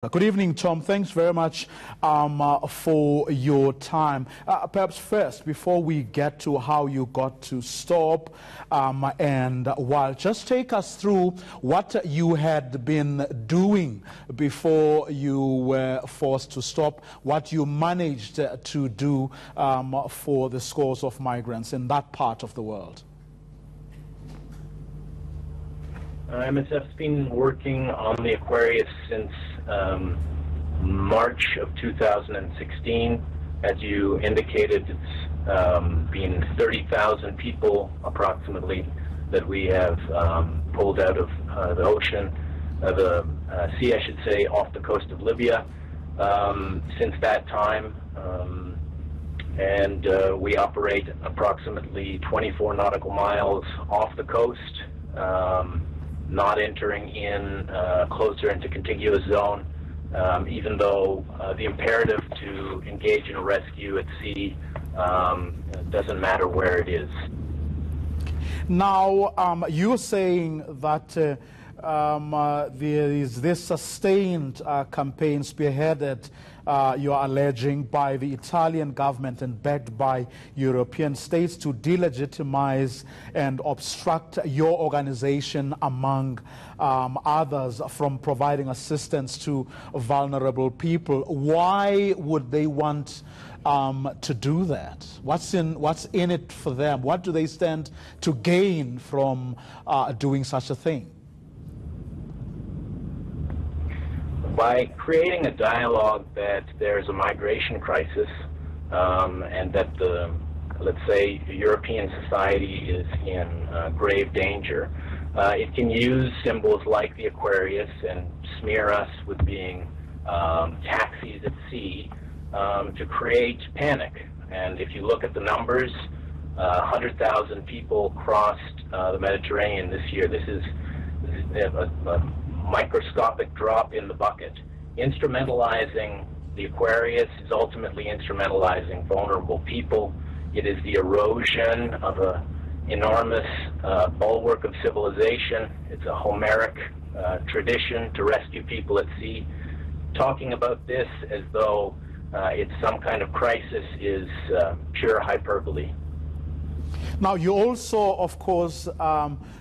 Good evening, Tom. Thanks very much for your time. Perhaps first, before we get to how you got to stop and while, just take us through what you had been doing before you were forced to stop, what you managed to do for the scores of migrants in that part of the world. MSF's been working on the Aquarius since March of 2016. As you indicated, it's been 30,000 people approximately that we have pulled out of the ocean, the sea, I should say, off the coast of Libya since that time. And we operate approximately 24 nautical miles off the coast, not entering in closer into contiguous zone, even though the imperative to engage in a rescue at sea doesn't matter where it is. Now, you're saying that there is this sustained campaign spearheaded, you are alleging, by the Italian government and backed by European states to delegitimize and obstruct your organization, among others, from providing assistance to vulnerable people. Why would they want to do that? What's in it for them? What do they stand to gain from doing such a thing? By creating a dialogue that there's a migration crisis and that let's say, European society is in grave danger, it can use symbols like the Aquarius and smear us with being taxis at sea to create panic. And if you look at the numbers, 100,000 people crossed the Mediterranean this year. This is a microscopic drop in the bucket. Instrumentalizing the Aquarius is ultimately instrumentalizing vulnerable people. It is the erosion of an enormous bulwark of civilization. It's a Homeric tradition to rescue people at sea. Talking about this as though it's some kind of crisis is pure hyperbole. Now, you also, of course,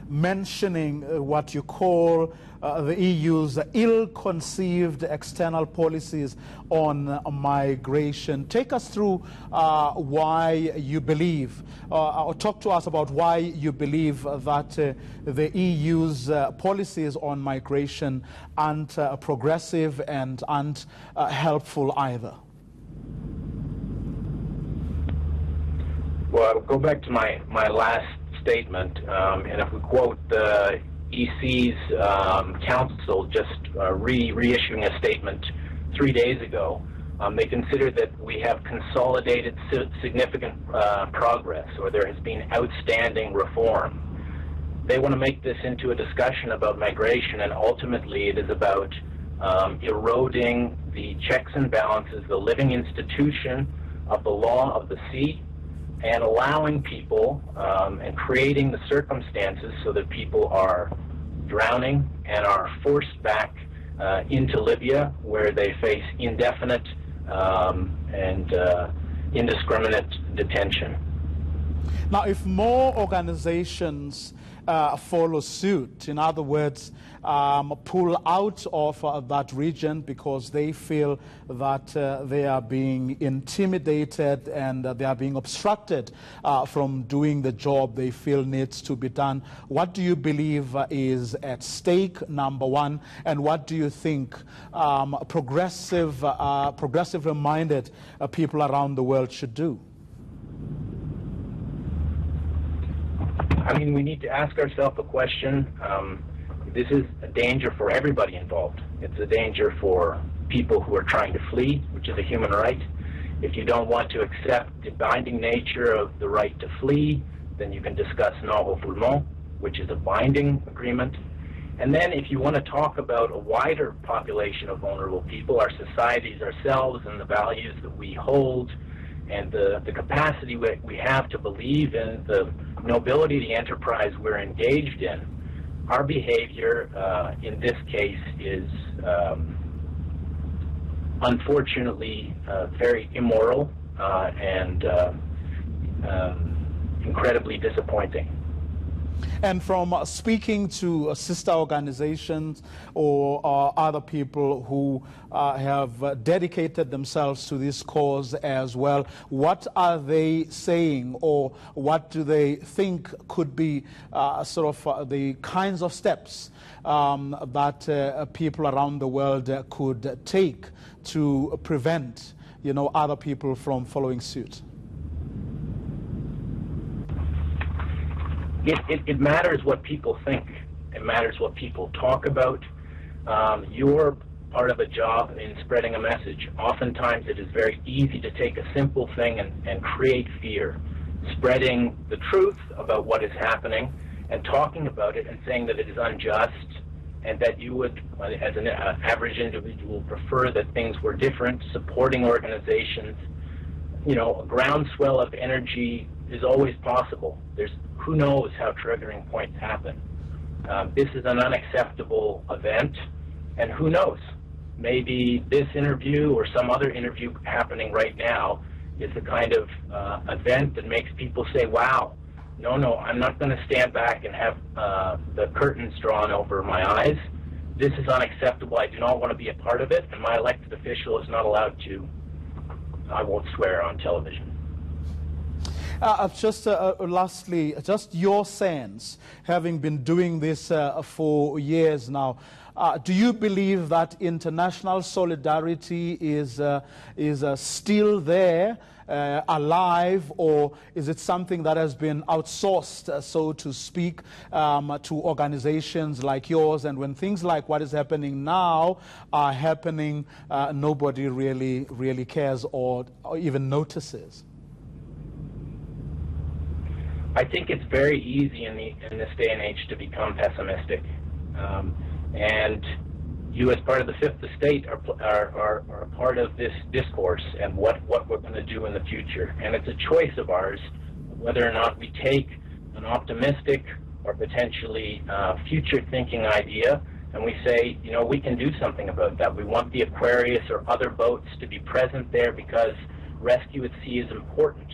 mentioning what you call the EU's ill-conceived external policies on migration. Take us through why you believe, or talk to us about why you believe that the EU's policies on migration aren't progressive and aren't helpful either. Well, I'll go back to my last statement, and if we quote the EC's council just reissuing a statement 3 days ago, they consider that we have consolidated significant progress, or there has been outstanding reform. They want to make this into a discussion about migration, and ultimately it is about eroding the checks and balances, the living institution of the law of the sea, and allowing people and creating the circumstances so that people are drowning and are forced back into Libya, where they face indefinite and indiscriminate detention. Now, if more organizations follow suit, in other words, pull out of that region because they feel that they are being intimidated and they are being obstructed from doing the job they feel needs to be done, what do you believe is at stake, number one, and what do you think progressive-minded people around the world should do? I mean, we need to ask ourselves a question. This is a danger for everybody involved. It's a danger for people who are trying to flee, which is a human right. If you don't want to accept the binding nature of the right to flee, then you can discuss non-refoulement, which is a binding agreement. And then if you want to talk about a wider population of vulnerable people, our societies, ourselves, and the values that we hold, and the capacity we have to believe in the nobility of the enterprise we're engaged in, our behavior in this case is unfortunately very immoral and incredibly disappointing. And from speaking to sister organizations or other people who have dedicated themselves to this cause as well, what are they saying, or what do they think could be the kinds of steps that people around the world could take to prevent, other people from following suit? It matters what people think. It matters what people talk about. You're part of a job in spreading a message. Oftentimes it is very easy to take a simple thing and create fear. Spreading the truth about what is happening and talking about it and saying that it is unjust and that you would, as an average individual, prefer that things were different, supporting organizations. A groundswell of energy is always possible. Who knows how triggering points happen. This is an unacceptable event, and who knows? Maybe this interview or some other interview happening right now is the kind of event that makes people say, wow, no, I'm not going to stand back and have the curtains drawn over my eyes. This is unacceptable. I do not want to be a part of it, and my elected official is not allowed to. I won't swear on television. Lastly, just your sense, having been doing this for years now, do you believe that international solidarity is still there, alive, or is it something that has been outsourced, so to speak, to organizations like yours? And when things like what is happening now are happening, nobody really cares or even notices? I think it's very easy in this day and age to become pessimistic, and you, as part of the Fifth Estate, are part of this discourse and what we're going to do in the future. And it's a choice of ours whether or not we take an optimistic or potentially future-thinking idea and we say, we can do something about that. We want the Aquarius or other boats to be present there because rescue at sea is important.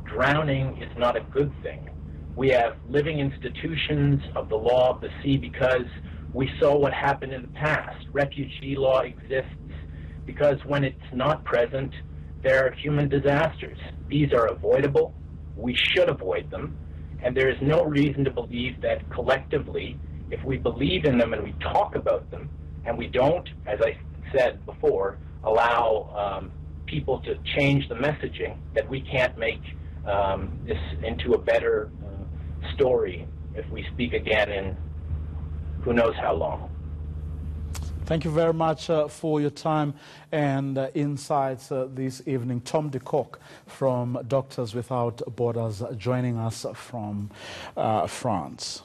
Drowning is not a good thing. We have living institutions of the law of the sea because we saw what happened in the past. Refugee law exists because when it's not present, there are human disasters. These are avoidable. We should avoid them. And there is no reason to believe that collectively, if we believe in them and we talk about them, and we don't, as I said before, allow people to change the messaging, that we can't make this into a better story if we speak again in who knows how long. Thank you very much for your time and insights this evening. Tom de Kock from Doctors Without Borders joining us from France.